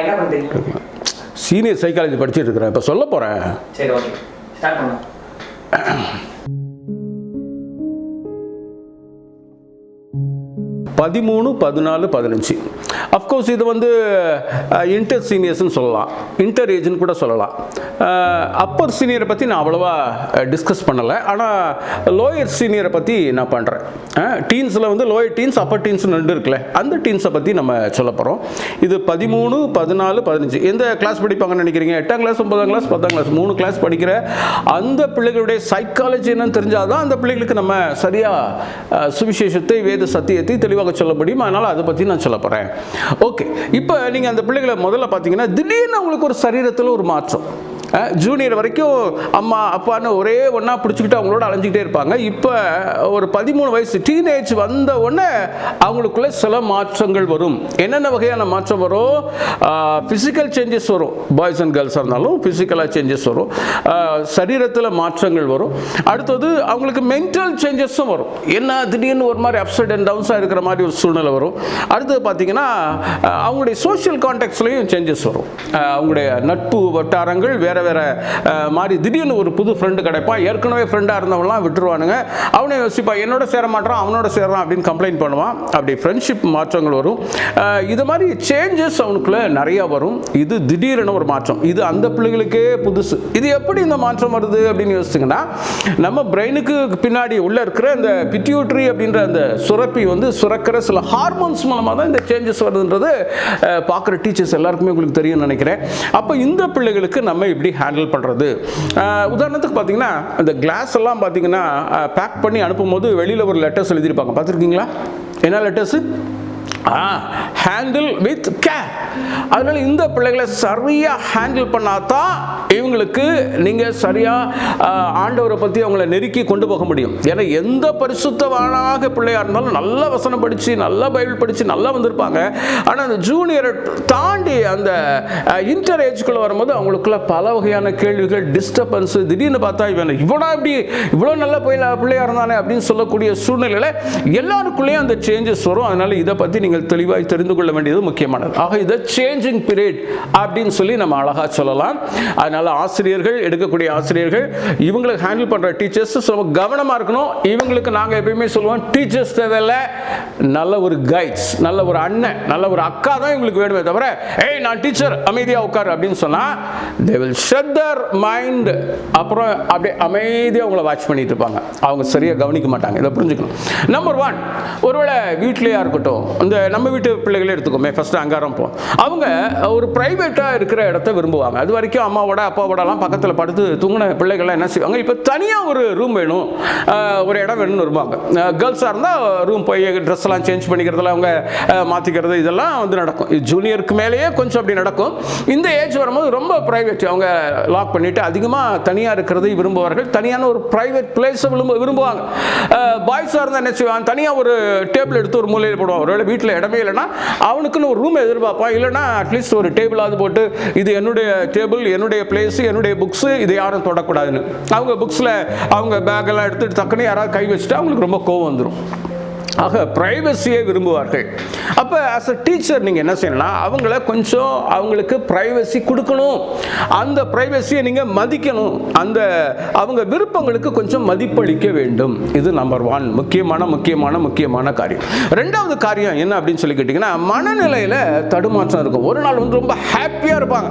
என்ன பண்றீங்க? Senior psychology படிச்சுட்டு இருக்கிறேன். இப்போ சொல்ல போகிறேன். சரி, ஓகே, ஸ்டார்ட் பண்ணலாம். 13, 14, 15. அஃப்கோர்ஸ் இது வந்து இன்டர் சீனியர்ஸ்னு சொல்லலாம், இன்டர் ஏஜ்னு கூட சொல்லலாம். அப்பர் சீனியரை பற்றி நான் அவ்வளோவா டிஸ்கஸ் பண்ணலை. ஆனால் லோயர் சீனியரை பற்றி நான் பண்ணுறேன். டீன்ஸில் வந்து லோயர் டீன்ஸ், அப்பர் டீன்ஸ் ரெண்டு இருக்குல்ல, அந்த டீன்ஸை பற்றி நம்ம சொல்ல போகிறோம். இது 13, 14, 15. எந்த கிளாஸ் படிப்பாங்கன்னு நினைக்கிறீங்க? 8ஆம் கிளாஸ், 9ஆம் கிளாஸ், 10ஆம் கிளாஸ், 3 கிளாஸ் படிக்கிற அந்த பிள்ளைகளுடைய சைக்காலஜி என்னன்னு தெரிஞ்சால் தான் அந்த பிள்ளைகளுக்கு நம்ம சரியாக சுவிசேஷத்தை, வேத சத்தியத்தை தெளிவாக சொல்ல முடியும். அதனால் அதை பற்றி நான் சொல்ல போகிறேன். ஓகே, இப்போ நீங்கள் அந்த பிள்ளைகளை முதல்ல பார்த்தீங்கன்னா திடீர்னு அவங்களுக்கு ஒரு சரீரத்தில் ஒரு மாற்றம். ஜூனியர் வரைக்கும் அம்மா அப்பான்னு ஒரே ஒன்றா பிடிச்சிக்கிட்டு அவங்களோட அலைஞ்சிக்கிட்டே இருப்பாங்க. இப்போ ஒரு 13 வயசு டீனேஜ் வந்த உடனே அவங்களுக்குள்ள சில மாற்றங்கள் வரும். என்னென்ன வகையான மாற்றம் வரும்? ஃபிசிக்கல் சேஞ்சஸ் வரும். பாய்ஸ் அண்ட் கேர்ள்ஸாக இருந்தாலும் ஃபிசிக்கலாக சேஞ்சஸ் வரும். சரீரத்தில் மாற்றங்கள் வரும். அடுத்தது அவங்களுக்கு மென்டல் சேஞ்சஸும் வரும். என்ன திடீர்னு ஒரு மாதிரி அப்சைட் அண்ட் டவுன்ஸாக இருக்கிற மாதிரி ஒரு சூழ்நிலை வரும். அடுத்தது பார்த்தீங்கன்னா அவங்களுடைய சோஷியல் கான்டாக்ட்ஸ்லையும் சேஞ்சஸ் வரும். அவங்களுடைய நட்பு வட்டாரங்கள் வேற வேற மாதிரி திடீர்னு ஒரு புது ஃப்ரெண்டு கிடைப்பான். ஏற்கனவே ஃப்ரெண்டாக இருந்தவங்களாம் விட்டுருவானுங்க. அவனே யோசிப்பா, என்னோட சேர மாட்டான், அவனோட சேரான் அப்படின்னு கம்ப்ளைண்ட் பண்ணுவான். அப்படி ஃப்ரெண்ட்ஷிப் மாற்றங்கள் வரும். இது மாதிரி சேஞ்சஸ் அவனுக்குள்ள நிறையா வரும். இது திடீரென ஒரு மாற்றம். இது அந்த பிள்ளைகளுக்கே புதுசு. இது எப்படி இந்த மாற்றம் வருது அப்படின்னு யோசிச்சிங்கன்னா, நம்ம பிரெயினுக்கு பின்னாடி உள்ள இருக்கிற இந்த பிட்யூட்டரி அப்படின்ற அந்த சுரப்பி வந்து சுரக்கிற சில ஹார்மோன்ஸ் மூலமாக தான் இந்த சேஞ்சஸ் வருதுன்றது பார்க்குற டீச்சர்ஸ் எல்லாருக்குமே உங்களுக்கு தெரியும் நினைக்கிறேன். அப்போ இந்த பிள்ளைகளுக்கு நம்ம இப்படி ஹேண்டில் பண்ணுறது. உதாரணத்துக்கு பார்த்தீங்கன்னா, இந்த கிளாஸ் எல்லாம் பார்த்தீங்கன்னா பேக் பண்ணி அனுப்பும்போது வெளியில் ஒரு லெட்டர்ஸ் எழுதியிருப்பாங்க. பார்த்துருக்கீங்களா? என்ன லெட்டர்ஸு? Handle with care. அதனால இந்த பிள்ளைகளை சரியாக ஹேண்டில் பண்ணாதான் இவங்களுக்கு நீங்கள் சரியாக ஆண்டவரை பற்றி அவங்கள நெருக்கி கொண்டு போக முடியும். ஏன்னா எந்த பரிசுத்தவானாக பிள்ளையாக இருந்தாலும் நல்ல வசனம் படித்து, நல்ல பைபிள் படித்து நல்லா வந்திருப்பாங்க. ஆனால் அந்த ஜூனியரை தாண்டி அந்த இன்டர் ஏஜ்குள்ளே வரும்போது அவங்களுக்குள்ள பல வகையான கேள்விகள், டிஸ்டர்பன்ஸு, திடீர்னு பார்த்தா இவனா இப்படி இவ்வளோ நல்ல பிள்ளையாக இருந்தானே அப்படின்னு சொல்லக்கூடிய சூழ்நிலையில் எல்லாருக்குள்ளேயும் அந்த சேஞ்சஸ் வரும். அதனால் இதை பற்றி நீங்கள் தெளிவாக தெரிந்து கொள்ள வேண்டியது முக்கியமானது. ஆக இதை சேஞ்சிங் பீரியட் அப்படின்னு சொல்லி நம்ம அழகாக சொல்லலாம். அதனால ஆசிரியர்கள், எடுக்கக்கூடிய ஆசிரியர்கள், இவங்களுக்கு ஹேண்டில் பண்ற டீச்சர்ஸ் ரொம்ப கவனமா இருக்கணும். இவங்களுக்கு நாங்க எப்பயுமே சொல்லுவோம், டீச்சர்ஸ் தேவையில்லை, நல்ல ஒரு கைட்ஸ், நல்ல ஒரு அண்ணன், நல்ல ஒரு அக்கா தான் இவங்களுக்கு வேணுமே தவிர, ஏய் நான் டீச்சர் அமைதியா உட்கார் அப்படின்னு சொன்னா they will shut their mind. அப்புறம் அப்படியே அமைதியா அவங்கள வாட்ச் பண்ணிட்டு இருப்பாங்க. அவங்க சரியா கவனிக்க மாட்டாங்க. இதை புரிஞ்சுக்கணும். நம்பர் 1, ஒருவேளை வீட்லயா இருக்கட்டும், இந்த நம்ம வீட்டு பிள்ளைகளே எடுத்துக்கோமே, ஃபர்ஸ்ட் அங்காரம் போ, அவங்க ஒரு பிரைவேட்டா இருக்கிற இடத்த விரும்புவாங்க. அது வரைக்கும் அம்மாவோட அப்பாவோடலாம் பக்கத்தில் படுத்து தூங்கின பிள்ளைகள்லாம் என்ன செய்வாங்க, இப்போ தனியாக ஒரு ரூம் வேணும், ஒரு இடம் வேணும்னு வருவாங்க. கேர்ள்ஸாக இருந்தால் ரூம் போய் ட்ரெஸ் எல்லாம் சேஞ்ச் பண்ணிக்கிறதுல அவங்க மாற்றிக்கிறது இதெல்லாம் வந்து நடக்கும். ஜூனியருக்கு மேலேயே கொஞ்சம் அப்படி நடக்கும். இந்த ஏஜ் வரும்போது ரொம்ப பிரைவேட், அவங்க லாக் பண்ணிட்டு அதிகமாக தனியாக இருக்கிறதை விரும்புவார்கள். தனியான ஒரு பிரைவேட் பிளேஸை விரும்புவாங்க. பாய்ஸாக இருந்தால் என்ன செய்வாங்க, தனியாக ஒரு டேபிள் எடுத்து ஒரு மூலையில் போடுவாங்க. ஒருவேளை வீட்டில் இடமே இல்லைன்னா அவனுக்குன்னு ஒரு ரூம் எதிர்பார்ப்பான். இல்லைன்னா அட்லீஸ்ட் ஒரு டேபிளாவது போட்டு, இது என்னுடைய டேபிள், என்னுடைய பிளேஸ், என்னுடைய புக்ஸ், இதை யாரும் தொடக்கூடாதுன்னு. அவங்க புக்ஸில் அவங்க பேக்கெல்லாம் எடுத்துட்டு டக்குன்னு யாராவது கை வச்சுட்டு அவங்களுக்கு ரொம்ப கோவம் வந்துடும். ஆக பிரைவசியை விரும்புவார்கள். அப்போ ஆஸ் அ டீச்சர் நீங்கள் என்ன செய்யணும்னா, அவங்கள கொஞ்சம் அவங்களுக்கு பிரைவசி கொடுக்கணும். அந்த பிரைவசியை நீங்கள் மதிக்கணும். அந்த அவங்க விருப்பங்களுக்கு கொஞ்சம் மதிப்பளிக்க வேண்டும். இது நம்பர் 1 முக்கியமான காரியம். ரெண்டாவது காரியம் என்ன அப்படின்னு சொல்லி கேட்டிங்கன்னா, மனநிலையில் தடுமாற்றம் இருக்கும். ஒரு நாள் வந்து ரொம்ப ஹாப்பியாக இருப்பாங்க,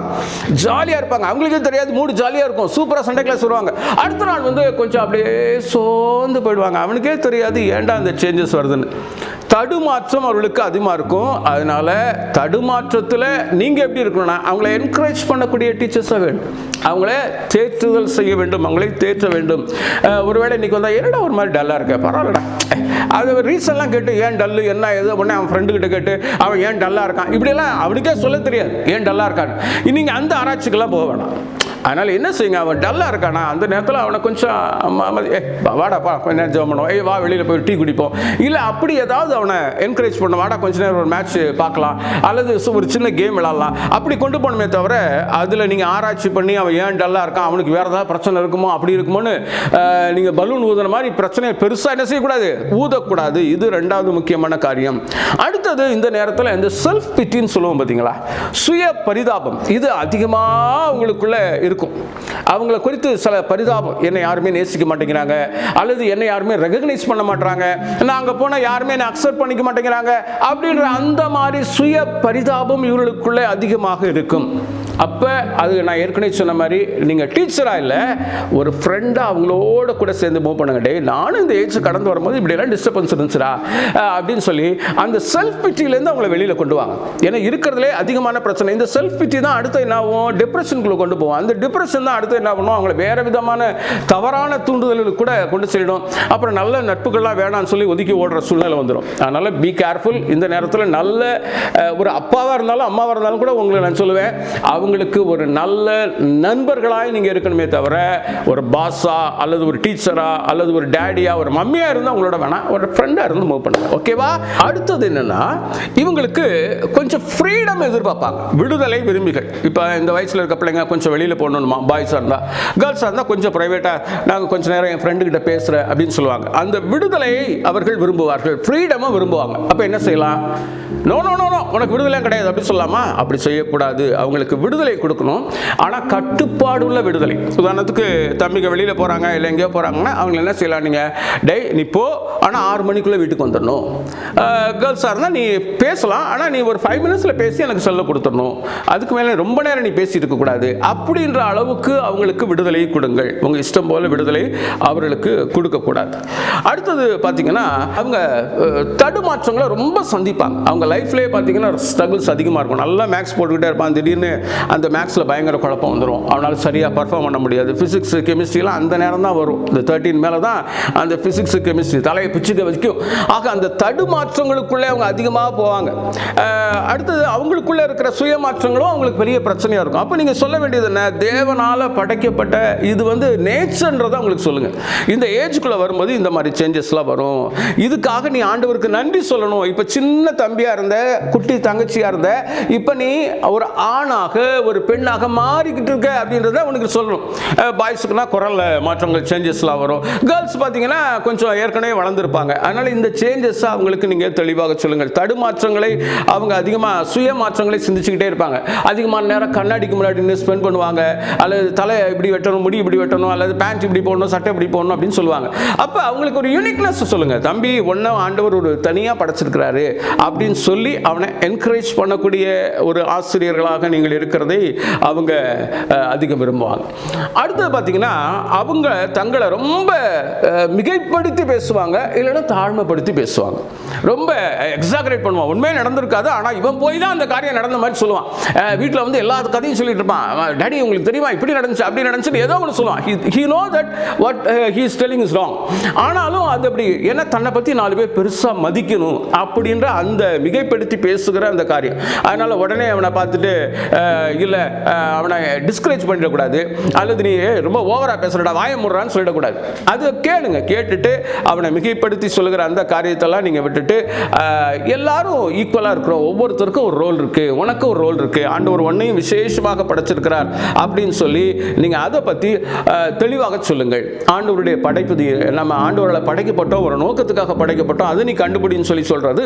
ஜாலியாக இருப்பாங்க, அவங்களுக்கே தெரியாது, மூடு ஜாலியாக இருக்கும், சூப்பராக சண்டே கிளாஸ் வருவாங்க. அடுத்த நாள் வந்து கொஞ்சம் அப்படியே சோர்ந்து போயிடுவாங்க, அவனுக்கே தெரியாது ஏன்டா அந்த சேஞ்சஸ் வருது. தடுமாற்றம் அவர்களுக்கு அதிகமாக இருக்கும். அதனால தடுமாற்றத்தில் நீங்கள் எப்படி இருக்கணும்னா, அவங்கள என்கரேஜ் பண்ணக்கூடிய டீச்சர்ஸாக வேணும். அவங்கள தேற்றுதல் செய்ய வேண்டும், அவங்களே தேற்ற வேண்டும். ஒருவேளை இன்னைக்கு வந்தால் என்னடா ஒரு மாதிரி டல்லாக இருக்க, பரவாயில்லடா, அது ரீசன்லாம் கேட்டு ஏன் டல்லு என்ன ஏதோ உடனே அவன் ஃப்ரெண்டுக்கிட்ட கேட்டு அவன் ஏன் டல்லாக இருக்கான், இப்படியெல்லாம் அவனுக்கே சொல்ல தெரியாது ஏன் டல்லாக இருக்கான்னு. நீங்கள் அந்த ஆராய்ச்சிக்கெல்லாம் போக வேணாம். அதனால் என்ன செய்யுங்க, அவன் டல்லாக இருக்கானா அந்த நேரத்தில் அவனை கொஞ்சம் வாடாப்பா கொஞ்ச நேரம் ஜெபம் பண்ணுவோம், வா வெளியில் போய் டீ குடிப்போம், இல்லை அப்படி ஏதாவது அவனை என்கரேஜ் பண்ண, வாடா கொஞ்ச நேரம் ஒரு மேட்ச் பார்க்கலாம் அல்லது ஒரு சின்ன கேம் விளாட்லாம், அப்படி கொண்டு போகணுமே தவிர அதில் நீங்கள் ஆராய்ச்சி பண்ணி அவன் ஏன் டல்லாக இருக்கான், அவனுக்கு வேறு ஏதாவது பிரச்சனை இருக்குமோ அப்படி இருக்குமோன்னு நீங்கள் பலூன் ஊதுன மாதிரி பிரச்சனையை பெருசாக என்ன செய்யக்கூடாது, ஊதக்கூடாது. இது ரெண்டாவது முக்கியமான காரியம். அடுத்தது இந்த நேரத்தில் இந்த செல்ஃப் பிட்டின்னு சொல்லுவோம் பார்த்தீங்களா, சுய பரிதாபம். இது அதிகமாக உங்களுக்குள்ள இருக்கும். அவங்கள குறித்து சில பரிதாபம், என்னை யாருமே நேசிக்க மாட்டேங்கிறாங்க அல்லது என்னை யாருமே ரெகக்னைஸ் பண்ண மாட்டாங்க, நான் அங்கே போனால் யாருமே என்னை அக்செப்ட் பண்ணிக்க மாட்டேங்கிறாங்க அப்படின்ற அந்த மாதிரி சுய பரிதாபம் இவர்களுக்குள்ளே அதிகமாக இருக்கும். அப்போ அது நான் ஏற்கனவே சொன்ன மாதிரி நீங்கள் டீச்சராக இல்லை, ஒரு ஃப்ரெண்டாக அவங்களோட கூட சேர்ந்து மூவ் பண்ணுங்க. டே நானும் இந்த ஏஜ் கடந்து வரும்போது இப்படியெல்லாம் டிஸ்டர்பன்ஸ் இருந்துச்சுடா அப்படின்னு சொல்லி அந்த செல்ஃப் பிட்டிலேருந்து அவங்கள வெளியில் கொண்டு வாங்க. ஏன்னா இருக்கிறதுலே அதிகமான பிரச்சனை இந்த செல்ஃப் பிட்டி தான். அடுத்து என்ன ஆகும், டிப்ரெஷனுக்குள்ளே கொண்டு போவோம். அந்த டிப்ரெஷன் தான் அடுத்து என்ன பண்ணுவோம், அவங்கள வேறு விதமான தவறான தூண்டுதல்களுக்கு கூட கொண்டு செல்லிடும். அப்புறம் நல்ல நட்புகள்லாம் வேணாம்னு சொல்லி ஒதுக்கி ஓடுற சூழ்நிலை வந்துடும். அதனால் பி கேர்ஃபுல். இந்த நேரத்தில் நல்ல ஒரு அப்பாவாக இருந்தாலும் அம்மாவாக இருந்தாலும் கூட உங்களை நான் சொல்லுவேன், அவங்களுக்கு ஒரு நல்ல நண்பர்களாக நீங்கள் இருக்கணுமே தவிர ஒரு பாஸா அல்லது ஒரு டீச்சரா அல்லது ஒரு டேடியா ஒரு மம்மியா இருந்தால் அவங்களோட வேணாம், ஒரு ஃப்ரெண்டாக இருந்து மூவ் பண்ணுங்க. ஓகேவா? அடுத்தது என்னன்னா, இவங்களுக்கு கொஞ்சம் ஃப்ரீடம் எதிர்பார்ப்பாங்க, விடுதலை விரும்பிகள். இப்போ இந்த வயசில் இருக்க பிள்ளைங்க கொஞ்சம் வெளியில் போகணுமா, பாய்ஸாக இருந்தால், கேர்ள்ஸாக இருந்தால் கொஞ்சம் ப்ரைவேட்டாக நாங்கள் கொஞ்சம் நேரம் என் ஃப்ரெண்டுக்கிட்ட பேசுகிறேன் அப்படின்னு சொல்லுவாங்க. அந்த விடுதலையை அவர்கள் விரும்புவார்கள், ஃப்ரீடமாக விரும்புவாங்க. அப்போ என்ன செய்யலாம், நோ நோ நோ நோ உனக்கு விடுதலை கிடையாது அப்படி சொல்லலாமா? அப்படி செய்யக்கூடாது. அவங்களுக்கு விடுதலை கொடுக்கணும், ஆனால் கட்டுப்பாடு உள்ள விடுதலை. உதாரணத்துக்கு தம்பிங்க வெளியில் போகிறாங்க இல்லை எங்கேயோ போகிறாங்கன்னா அவங்க என்ன செய்யலாம், நீங்கள் டே நீ போ, ஆனால் 6 மணிக்குள்ளே வீட்டுக்கு வந்துடணும். கேர்ள்ஸாக இருந்தால் நீ பேசலாம், ஆனால் நீ ஒரு 5 மினிட்ஸில் பேசி எனக்கு சொல்ல கொடுத்துடணும், அதுக்கு மேலே ரொம்ப நேரம் நீ பேசிட்டு இருக்கக்கூடாது அப்படின்ற அளவுக்கு அவங்களுக்கு விடுதலை கொடுங்கள். உங்கள் இஷ்டம் போல விடுதலை அவர்களுக்கு கொடுக்கக்கூடாது. அடுத்தது பார்த்தீங்கன்னா, அவங்க தடுமாற்றங்களை ரொம்ப சந்திப்பாங்க. அவங்க லைஃப்லேயே பார்த்தீங்கன்னா ஸ்ட்ரகிள்ஸ் அதிகமாக இருக்கும். நல்லா மேக்ஸ் போட்டுக்கிட்டே இருப்பான், திடீர்னு அந்த மேக்ஸில் பயங்கர குழப்பம் வந்துடும், அவனால் சரியாக பர்ஃபார்ம் பண்ண முடியாது. ஃபிசிக்ஸ் கெமிஸ்ட்ரிலாம் அந்த நேரம் தான் வரும். இந்த 13 மேலே தான் அந்த ஃபிசிக்ஸ் கெமிஸ்ட்ரி தலையை பிச்சுக்க வைக்கும். ஆக அந்த தடுமாற்றங்களுக்குள்ளே அவங்க அதிகமாக போவாங்க. அடுத்தது அவங்களுக்குள்ளே இருக்கிற சுயமாற்றங்களும் அவங்களுக்கு பெரிய பிரச்சனையாக இருக்கும். அப்போ நீங்கள் சொல்ல வேண்டியது என்ன, தேவனால் படைக்கப்பட்ட இது நேச்சர்ன்றதை அவங்களுக்கு சொல்லுங்கள். இந்த ஏஜுக்குள்ளே வரும்போது இந்த மாதிரி சேஞ்சஸ்லாம் வரும், இதுக்காக நீ ஆண்டவருக்கு நன்றி சொல்லணும். இப்போ சின்ன தம்பியாக இருந்த, குட்டி தங்கச்சியாக இருந்த, இப்போ நீ ஒரு ஆணாக ஒரு பெண்ணாக மாறிக்கிட்டு இருக்க அப்படின்றத உனக்கு சொல்லணும். பாய்ஸுக்குனா குரலில் மாற்றங்கள் சேஞ்சஸ்லாம் வரும். கேர்ள்ஸ் பார்த்தீங்கன்னா கொஞ்சம் ஏற்கனவே வளர்ந்துருப்பாங்க. அதனால் இந்த சேஞ்சஸ் அவங்களுக்கு நீங்கள் தெளிவாக சொல்லுங்கள். தடுமாற்றங்களை அவங்க அதிகமாக சுய மாற்றங்களை சிந்திச்சுக்கிட்டே இருப்பாங்க. அதிகமான நேரம் கண்ணாடிக்கு முன்னாடி ஸ்பெண்ட் பண்ணுவாங்க, அல்லது தலை இப்படி வெட்டணும், முடி இப்படி வெட்டணும், அல்லது பேண்ட் இப்படி போடணும், சட்டை இப்படி போடணும் அப்படின்னு சொல்லுவாங்க. அப்போ அவங்களுக்கு ஒரு யூனிக்னஸ் சொல்லுங்கள். தம்பி ஒன்றும் ஆண்டவர் ஒரு தனியாக படைச்சிருக்கிறாரு அப்படின்னு சொல்லி அவனை என்கரேஜ் பண்ணக்கூடிய ஒரு ஆசிரியர்களாக நீங்கள் இருக்கிறதை அவங்க அதிகம் விரும்புவாங்க. அடுத்தது பார்த்தீங்கன்னா, அவங்க தங்களை ரொம்ப மிகைப்படுத்தி பேசுவாங்க, இல்லைன்னா தாழ்மைப்படுத்தி பேசுவாங்க. ரொம்ப எக்ஸாகரேட் பண்ணுவான். உண்மையாக நடந்திருக்காது, ஆனால் இவன் போய் தான் அந்த காரியம் நடந்த மாதிரி சொல்லுவான். வீட்டில் வந்து எல்லா கதையும் சொல்லிட்டு இருப்பான். டாடி உங்களுக்கு தெரியுமா இப்படி நடந்துச்சு அப்படி நடந்துச்சு ஏதோ ஒன்று சொல்லுவான். he know that what he is telling is wrong. ஆனாலும் அது அப்படி ஏன்னா தன்னை பற்றி 4 பேர் பெருசாக மதிக்கணும் அப்படின்ற அந்த மிகைப்படுத்தி பேசுகிற அந்த காரியம். அதனால் உடனே அவனை பார்த்துட்டு இல்லை அவனை டிஸ்கரேஜ் பண்ணிடக்கூடாது, அல்லது நீ ரொம்ப ஓவராக பேசுகிறடா வாய முடுறான்னு சொல்லிடக்கூடாது. அது கேளுங்க, கேட்டுட்டு அவனை மிகைப்படுத்தி சொல்லுகிற அந்த காரியத்தெல்லாம் நீங்கள் விட்டுட்டு எல்லாரும் ஈக்குவலாக இருக்கிறோம், ஒவ்வொருத்தருக்கும் ஒரு ரோல் இருக்குது, உனக்கு ஒரு ரோல் இருக்குது, ஆண்டவர் ஒன்றையும் விசேஷமாக படைச்சிருக்கிறார் அப்படின்னு சொல்லி நீங்கள் அதை பற்றி தெளிவாக சொல்லுங்கள். ஆண்டவருடைய படைப்பு, நம்ம ஆண்டவரால் படைக்கப்பட்டோம், ஒரு நோக்கத்துக்காக படைக்கப்பட்டோம், அதை நீ கண்டுபிடின்னு சொல்லி சொல்கிறது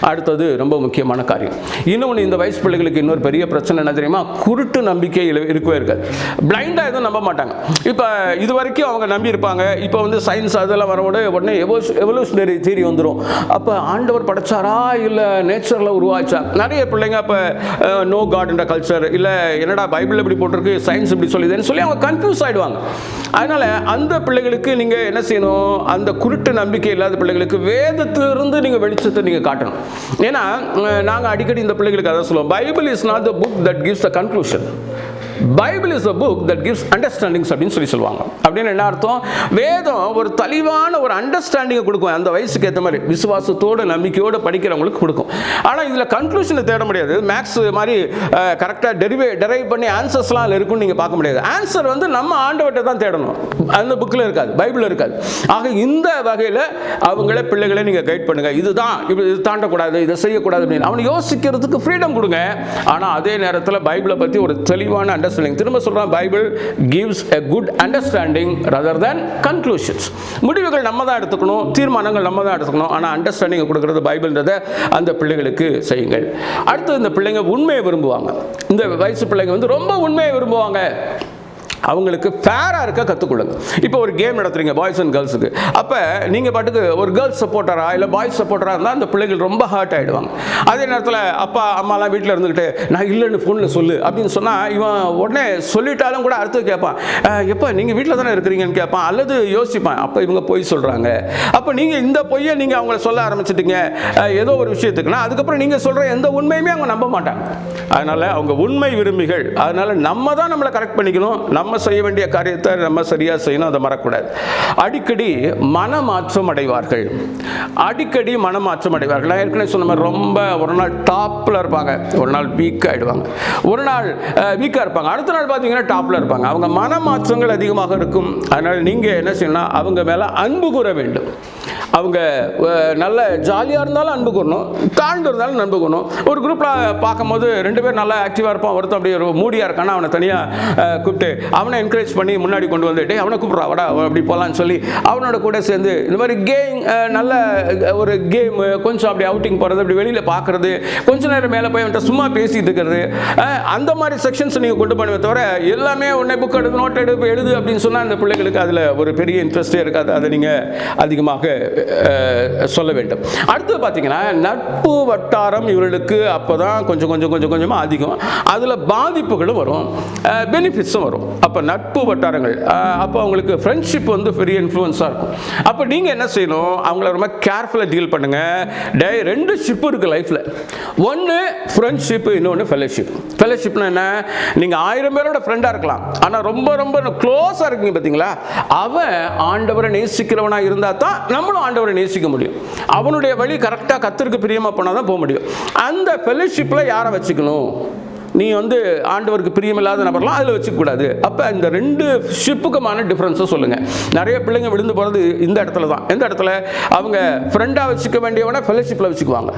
அடுத்தது ரொம்ப முக்கியமான காரியம். இன்னொன்று, இந்த வயசு பிள்ளைகளுக்கு இன்னொரு பெரிய பிரச்சனை என்ன தெரியுமா, குருட்டு நம்பிக்கை இருக்கவே இருக்காது. பிளைண்டாக எதுவும் நம்ப மாட்டாங்க. இப்போ இது வரைக்கும் அவங்க நம்பி இருப்பாங்க, இப்போ வந்து சயின்ஸ் அதெல்லாம் வரவோட உடனே எவல்யூஷனரி தியரி வந்துடும். அப்போ ஆண்டவர் படைச்சாரா இல்லை நேச்சரில் உருவாச்சா? நிறைய பிள்ளைங்க அப்போ நோ காட் என்ற கல்ச்சர், இல்லை என்னடா பைபிள் இப்படி போட்டிருக்கு, சயின்ஸ் இப்படி சொல்லிதுன்னு சொல்லி அவங்க கன்ஃபியூஸ் ஆகிடுவாங்க. அதனால் அந்த பிள்ளைகளுக்கு நீங்கள் என்ன செய்யணும், அந்த குருட்டு நம்பிக்கை இல்லாத பிள்ளைகளுக்கு வேதத்திலிருந்து நீங்கள் வெளிச்சத்தை நீங்கள் காட்டணும். ஏன்னா நாங்கள் அடிக்கடி இந்த பிள்ளைகளுக்கு அதை சொல்லுவோம், Bible is not the book that gives the conclusion, Bible is a book that gives understandings அப்படின்னு சொல்லுவாங்க. அப்படின்னு என்ன அர்த்தம்? வேதம் ஒரு தெளிவான ஒரு அண்டர்ஸ்டாண்டிங்கை கொடுக்கும். அந்த வயசுக்கு ஏற்ற மாதிரி விசுவாசத்தோடு நம்பிக்கையோடு படிக்கிறவங்களுக்கு கொடுக்கும். ஆனால் இதில் கன்க்ளூஷனை தேட முடியாது. மேக்ஸ் மாதிரி கரெக்டாக டெரைவ் பண்ணி ஆன்சர்ஸ்லாம் அதில் இருக்குன்னு நீங்கள் பார்க்க முடியாது. ஆன்சர் வந்து நம்ம ஆண்டவர்கிட்ட தான் தேடணும். அந்த புக்கில் இருக்காது, பைபிளில் இருக்காது. ஆக இந்த வகையில் அவங்கள பிள்ளைகளை நீங்கள் கைட் பண்ணுங்கள். இதுதான் இது தாண்டக்கூடாது, இதை செய்யக்கூடாது அப்படின்னு அவனை யோசிக்கிறதுக்கு ஃப்ரீடம் கொடுங்க. ஆனால் அதே நேரத்தில் பைபிளை பற்றி ஒரு தெளிவான அண்டர்ஸ்டாண்டிங், திரும்ப சொல்கிறேன், Bible gives a good understanding rather than conclusions. முடிவுகள் நம்ம தான் எடுத்துக்கணும், தீர்மானங்கள் நம்ம தான் எடுத்துக்கணும். ஆனால் அண்டர்ஸ்டாண்டிங் கொடுக்கறது பைபிள்ன்றதை அந்த பிள்ளைகளுக்கு செய்யுங்கள். அடுத்து இந்த பிள்ளைங்க உண்மையை விரும்புவாங்க. இந்த வயசு பிள்ளைங்க வந்து ரொம்ப உண்மையை விரும்புவாங்க. அவங்களுக்கு ஃபேராக இருக்க கற்றுக்கொள்ளுங்க. இப்போ ஒரு கேம் நடத்துறீங்க பாய்ஸ் அண்ட் கேர்ள்ஸுக்கு. அப்போ நீங்கள் பாட்டுக்கு ஒரு கேர்ள்ஸ் சப்போர்ட்டரா இல்லை பாய்ஸ் சப்போர்ட்டராக இருந்தால் அந்த பிள்ளைகள் ரொம்ப ஹர்ட் ஆகிடுவாங்க. அதே நேரத்தில் அப்பா அம்மாலாம் வீட்டில் இருந்துக்கிட்டு நான் இல்லைன்னு ஃபோனில் சொல்லு அப்படின்னு சொன்னால் இவன் உடனே சொல்லிட்டாலும் கூட அடுத்து கேட்பான், எப்போ நீங்கள் வீட்டில் தானே இருக்கிறீங்கன்னு கேட்பான். அல்லது யோசிப்பான், அப்போ இவங்க பொய் சொல்கிறாங்க. அப்போ நீங்கள் இந்த பொய்யை நீங்கள் அவங்கள சொல்ல ஆரம்பிச்சிட்டிங்க ஏதோ ஒரு விஷயத்துக்குன்னா, அதுக்கப்புறம் நீங்கள் சொல்கிற எந்த உண்மையுமே அவங்க நம்ப மாட்டாங்க. அதனால் அவங்க உண்மை விரும்பிகள். அதனால் நம்ம தான் நம்மளை கரெக்ட் பண்ணிக்கணும். நம்ம செய்ய வேண்டிய காரியத்தை நம்ம சரியா செய்யணும், அதை மறக்கக்கூடாது. அடிக்கடி மனமாற்றம் அடைவார்கள். அடிக்கடி மனமாற்றம் அடைவார்கள். நான் ஏற்கனவே சொன்ன மாதிரி ரொம்ப ஒரு நாள் டாப்பில் இருப்பாங்க, ஒரு நாள் வீக் ஆகிடுவாங்க, ஒரு நாள் வீக்காக இருப்பாங்க, அடுத்த நாள் பார்த்தீங்கன்னா டாப்பில் இருப்பாங்க. அவங்க மனமாற்றங்கள் அதிகமாக இருக்கும். அதனால் நீங்கள் என்ன செய்யணும், அவங்க மேலே அன்பு கூற வேண்டும். அவங்க நல்ல ஜாலியாக இருந்தாலும் அன்பு கூறணும், தாழ்ந்து இருந்தாலும் அன்பு கூறணும். ஒரு குரூப்பில் பார்க்கும்போது 2 பேர் நல்லா ஆக்டிவாக இருப்பான், ஒருத்தன் அப்படியே ஒரு மூடியாக இருக்கானா அவனை தனியாக கூப்பிட்டு அவனை என்கரேஜ் பண்ணி முன்னாடி கொண்டு வந்துட்டு அவனை கூப்பிட்றா வடா அப்படி போகலான்னு சொல்லி அவனோட கூட சேர்ந்து இந்த மாதிரி கேம், நல்ல ஒரு கேம், கொஞ்சம் அப்படி அவுட்டிங் போகிறது, அப்படி வெளியில் பார்க்குறது, கொஞ்சம் நேரம் மேலே போய் அவன்கிட்ட சும்மா பேசிட்டு இருக்கிறது, அந்த மாதிரி செக்ஷன்ஸ் நீங்கள் கொண்டு பண்ணுவே தவிர எல்லாமே உடனே புக் எடுத்து நோட் எழுது அப்படின்னு சொன்னால் அந்த பிள்ளைகளுக்கு அதில் ஒரு பெரிய இன்ட்ரெஸ்டே இருக்காது. அதை நீங்கள் அதிகமாக சொல்ல வேண்டும். அடுத்து பார்த்தீங்கன்னா நட்பு வட்டாரம் இவர்களுக்கு அப்போ தான் கொஞ்சமாக அதிகம். அதில் பாதிப்புகளும் வரும், பெனிஃபிட்ஸும் வரும். அப்போ நட்பு வட்டாரங்கள், அப்போ அவங்களுக்கு ஃப்ரெண்ட்ஷிப் வந்து பெரிய இன்ஃப்ளூயன்ஸாக இருக்கும். அப்போ நீங்கள் என்ன செய்யணும், அவங்கள ரொம்ப கேர்ஃபுல்லாக டீல் பண்ணுங்கள். 2 ஷிப் இருக்குது லைஃப்பில். ஒன்று ஃப்ரெண்ட்ஷிப், இன்னொன்று ஃபெலோஷிப். ஃபெலோஷிப்னா என்ன, நீங்கள் 1000 பேரோட ஃப்ரெண்டாக இருக்கலாம், ஆனால் ரொம்ப க்ளோஸாக இருக்கீங்க பார்த்தீங்களா, அவன் ஆண்டவரை நேசிக்கிறவனாக இருந்தால் தான் நம்மளும் ஆண்டவரை நேசிக்க முடியும். அவனுடைய வழி கரெக்டாக கர்த்தருக்கு பிரியமாக போனால் தான் போக முடியும். அந்த ஃபெலோஷிப்பில் யாரை வச்சுக்கணும், நீ வந்து ஆண்டவருக்கு பிரியமில்லாத நபர்லாம் அதில் வச்சுக்கூடாது. அப்போ இந்த 2 ஷிப்புக்குமான டிஃப்ரென்ஸை சொல்லுங்கள். நிறைய பிள்ளைங்க விழுந்து போகிறது இந்த இடத்துல தான். எந்த இடத்துல, அவங்க ஃப்ரெண்டாக வச்சுக்க வேண்டியவனை ஃபெலோஷிப்பில் வச்சுக்குவாங்க,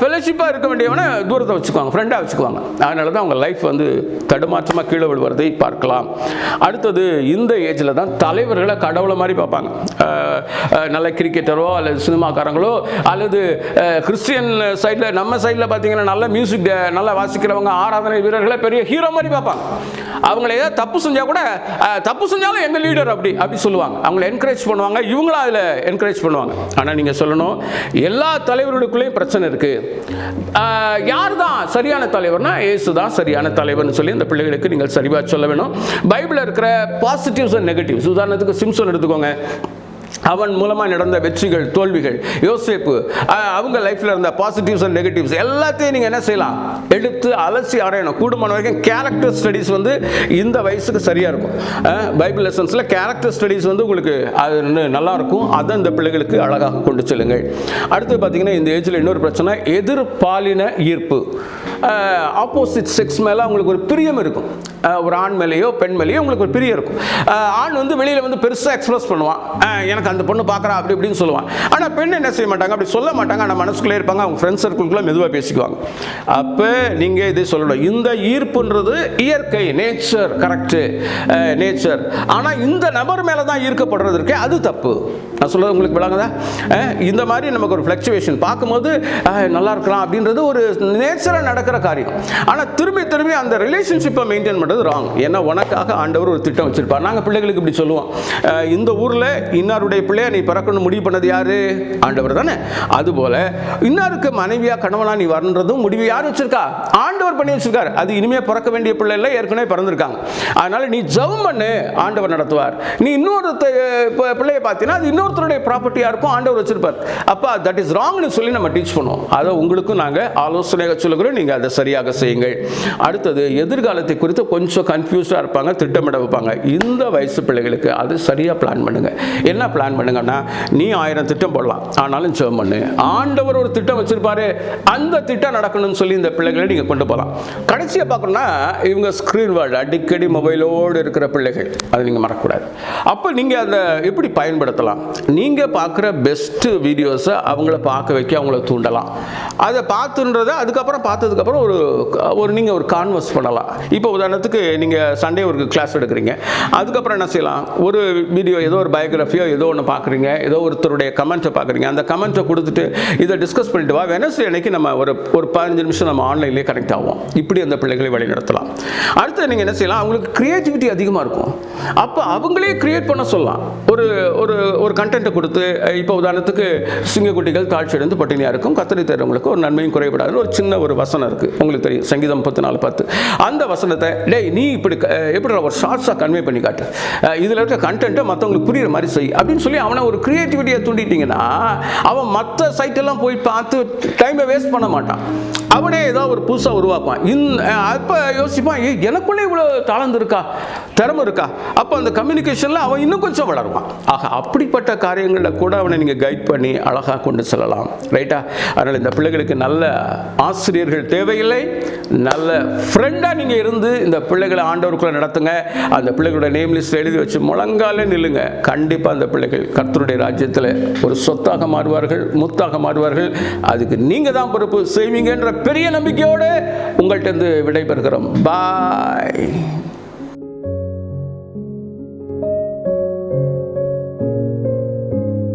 ஃபெலோஷிப்பாக இருக்க வேண்டியவனை தூரத்தை வச்சுக்குவாங்க, ஃப்ரெண்டாக வச்சுக்குவாங்க. அதனால தான் அவங்க லைஃப் வந்து தடுமாற்றமாக கீழே விழுவதை பார்க்கலாம். அடுத்தது இந்த ஏஜில் தான் தலைவர்களை கடவுளை மாதிரி பார்ப்பாங்க. நல்ல கிரிக்கெட்டரோ அல்லது சினிமாக்காரங்களோ அல்லது கிறிஸ்டியன் சைடில், நம்ம சைடில் பார்த்தீங்கன்னா நல்ல மியூசிக் நல்லா வாசிக்கிறவங்க, ஆராதனை வீரர்களை பெரிய ஹீரோ மாதிரி பார்ப்பாங்க. அவங்கள ஏதாவது தப்பு செஞ்சால் கூட, தப்பு செஞ்சாலும் எங்கள் லீடர் அப்படி சொல்லுவாங்க. அவங்களை என்கரேஜ் பண்ணுவாங்க, இவங்களும் அதில் என்கரேஜ் பண்ணுவாங்க. ஆனால் நீங்கள் சொல்லணும், எல்லா தலைவர்களுக்குள்ளேயும் பிரச்சனை இருக்குது. யார் தான் சரியான தலைவர்னா இயேசு தான் சரியான தலைவர்னு சொல்லி அந்த பிள்ளைகளுக்கு நீங்கள் சரிவாக சொல்ல வேணும். பைபிளில் இருக்கிற பாசிட்டிவ்ஸ் அண்ட் நெகட்டிவ்ஸ், உதாரணத்துக்கு சிம்சன் எடுத்துக்கோங்க. அவன் மூலமாக நடந்த வெற்றிகள், தோல்விகள், யோசேப்பு, அவங்க லைஃப்பில் இருந்த பாசிட்டிவ்ஸ் அண்ட் நெகட்டிவ்ஸ் எல்லாத்தையும் நீங்கள் என்ன செய்யலாம், எடுத்து அலசி ஆராயணும். கூடுமான வரைக்கும் கேரக்டர் ஸ்டடீஸ் வந்து இந்த வயசுக்கு சரியாக இருக்கும். பைபிள் லெசன்ஸில் கேரக்டர் ஸ்டடீஸ் வந்து உங்களுக்கு அது நல்லாயிருக்கும். அதை இந்த பிள்ளைகளுக்கு அழகாக கொண்டு செல்லுங்கள். அடுத்து பார்த்தீங்கன்னா இந்த ஏஜில் இன்னொரு பிரச்சனை, எதிர்பாலின ஈர்ப்பு. ஆப்போசிட் செக்ஸ் மேலே அவங்களுக்கு ஒரு பிரியம் இருக்கும். ஒரு ஆண் மேலேயோ பெண் மேலேயோ உங்களுக்கு ஒரு பிரியம் இருக்கும். ஆண் வந்து வெளியில் வந்து பெருசாக எக்ஸ்பிரஸ் பண்ணுவான், எனக்கு அந்த பொண்ணு பார்க்குறா அப்படி இப்படின்னு சொல்லுவான். ஆனால் பெண் என்ன செய்ய மாட்டாங்க, அப்படி சொல்ல மாட்டாங்க. ஆனால் மனசுக்குள்ளே இருப்பாங்க, அவங்க ஃப்ரெண்ட்ஸ் சர்க்கிள்குள்ளே மெதுவாக பேசிக்குவாங்க. அப்போ நீங்கள் இதே சொல்லணும், இந்த ஈர்ப்புன்றது இயற்கை, நேச்சர், கரெக்டு, நேச்சர். ஆனால் இந்த நபர் மேலே தான் ஈர்க்கப்படுறது இருக்கே, அது தப்பு. நான் சொல்கிறது உங்களுக்கு விளங்குதா? இந்த மாதிரி நமக்கு ஒரு ஃப்ளக்சுவேஷன் பார்க்கும்போது நல்லா இருக்கலாம் அப்படின்றது ஒரு நேச்சராக நடக்கிற காரியம். ஆனால் திரும்பி அந்த ரிலேஷன்ஷிப்பை மெயின்டைன் பண்ணுறது ராங். ஏன்னா உனக்காக ஆண்டவர் ஒரு திட்டம் வச்சிருப்பார். நாங்கள் பிள்ளைகளுக்கு இப்படி சொல்லுவோம், இந்த ஊரில் இன்னாருடைய பிள்ளைய நீ பிறக்கணும் முடிவு பண்ணது யாரு? ஆண்டவர் தானே. அதுபோல் இன்னாருக்கு மனைவியாக கணவனாக நீ வரன்றதும் முடிவு யார் வச்சிருக்கா? ஆண்டவர் பண்ணி வச்சிருக்காரு. அது இனிமேல் பிறக்க வேண்டிய பிள்ளை இல்லை, ஏற்கனவே பிறந்திருக்காங்க. அதனால நீ ஜெபம் பண்ணு, ஆண்டவர் நடத்துவார். நீ இன்னொரு பிள்ளையை பார்த்தீங்கன்னா அது இன்னொருத்தருடைய ப்ராப்பர்ட்டியாக இருக்கும், ஆண்டவர் வச்சிருப்பார். அப்போ தட் இஸ் ராங்னு சொல்லி நம்ம டீச் பண்ணுவோம். அதை உங்களுக்கும் நாங்கள் ஆலோசனையாக சொல்லுகிறோம், நீங்கள் அதை சரியாக செய்யுங்கள். அடுத்தது எதிர்காலத்தை குறித்து கொஞ்சம் கன்ஃபியூஸாக இருப்பாங்க, திட்டமிட வைப்பாங்க. இந்த வயசு பிள்ளைகளுக்கு அது சரியாக பிளான் பண்ணுங்கள். என்ன பிளான் பண்ணுங்கன்னா, நீ 1000 திட்டம் போடலாம், ஆனாலும் ஜெபம் பண்ணு. ஆண்டவர் ஒரு திட்டம் வச்சிருப்பாரு, அந்த திட்டம் நடக்கணும்னு சொல்லி இந்த பிள்ளைகளை நீங்கள் கொண்டு போகலாம். கடைசியாக பார்க்கணும்னா, இவங்க ஸ்க்ரீன் வேர்ல்டு அடிக்கடி மொபைலோடு இருக்கிற பிள்ளைகள், அதை நீங்கள் மறக்கக்கூடாது. அப்போ நீங்கள் அதை எப்படி பயன்படுத்தலாம்? நீங்கள் பார்க்குற பெஸ்ட்டு வீடியோஸை அவங்கள பார்க்க வைக்க அவங்கள தூண்டலாம். அதை பார்த்துன்றதை அதுக்கப்புறம் பார்த்ததுக்கப்புறம் நீங்கள் ஒரு கான்வர்ஸ் பண்ணலாம். இப்போ உதாரணத்துக்கு நீங்கள் சண்டே ஒரு கிளாஸ் எடுக்கிறீங்க, அதுக்கப்புறம் என்ன செய்யலாம், ஒரு வீடியோ ஏதோ ஒரு பயோகிராஃபியோ ஏதோ ஒன்று பார்க்குறீங்க, ஏதோ ஒருத்தருடைய கமெண்ட்டை பார்க்குறீங்க, அந்த கமெண்ட்டை கொடுத்துட்டு இதை டிஸ்கஸ் பண்ணிட்டு வா, வெனஸ்டே அன்னைக்கு நம்ம ஒரு 15 நிமிஷம் நம்ம ஆன்லைன்லேயே கனெக்ட் ஆகும். இப்படி அந்த பிள்ளைகளை வழிநடத்தலாம். அடுத்து நீங்கள் என்ன செய்யலாம், அவங்களுக்கு கிரியேட்டிவிட்டி அதிகமாக இருக்கும், அப்போ அவங்களே கிரியேட் பண்ண சொல்லலாம். ஒரு கண்டென்ட்டை கொடுத்து, இப்போ உதாரணத்துக்கு சிங்கக்குட்டிகள் தாழ்ச்சியடைந்து பட்டினியாக இருக்கும், கத்தரி தேர்றவங்களுக்கு ஒரு நன்மையும் குறைபடாதுன்னு ஒரு சின்ன ஒரு வசனம் இருக்குது, உங்களுக்கு தெரியும், சங்கீதம் 34:10. அந்த வசனத்தை டேய் நீ இப்படி எப்படி ஒரு ஷார்ட்ஸாக கன்வே பண்ணி காட்டு, இதில் இருக்க கண்டென்ட்டை மற்றவங்களுக்கு புரியுற மாதிரி செய் அப்படின்னு சொல்லி அவனை ஒரு கிரியேட்டிவிட்டியை தூண்டிட்டீங்கன்னா அவன் மற்ற சைட்டெல்லாம் போய் பார்த்து டைமை வேஸ்ட் பண்ண மாட்டான். அவனே ஏதாவது ஒரு புதுசாக உருவாக்குவான். அப்போ யோசிப்பான், எனக்குள்ளே இவ்வளோ தாளந்து இருக்கா, திறமை இருக்கா, அப்போ அந்த கம்யூனிகேஷனில் அவன் இன்னும் கொஞ்சம் வளருவான். ஆக அப்படிப்பட்ட காரியங்களில் கூட அவனை நீங்கள் கைட் பண்ணி அழகாக கொண்டு செல்லலாம். ரைட்டா? அதனால் இந்த பிள்ளைகளுக்கு நல்ல ஆசிரியர்கள் தேவையில்லை, நல்ல ஃப்ரெண்டாக நீங்கள் இருந்து இந்த பிள்ளைகளை ஆண்டவருக்குள்ளே நடத்துங்க. அந்த பிள்ளைகளோட நேம் லிஸ்ட் எழுதி வச்சு முழங்காலே நில்லுங்க. கண்டிப்பாக அந்த பிள்ளைகள் கர்த்தருடைய ராஜ்யத்தில் ஒரு சொத்தாக மாறுவார்கள், முத்தாக மாறுவார்கள். அதுக்கு நீங்கள் தான் பொறுப்பு. செய்வீங்கன்ற பெரிய நம்பிக்கையோடு உங்கள்கிட்ட விடைபெறுகிறோம். பாய்.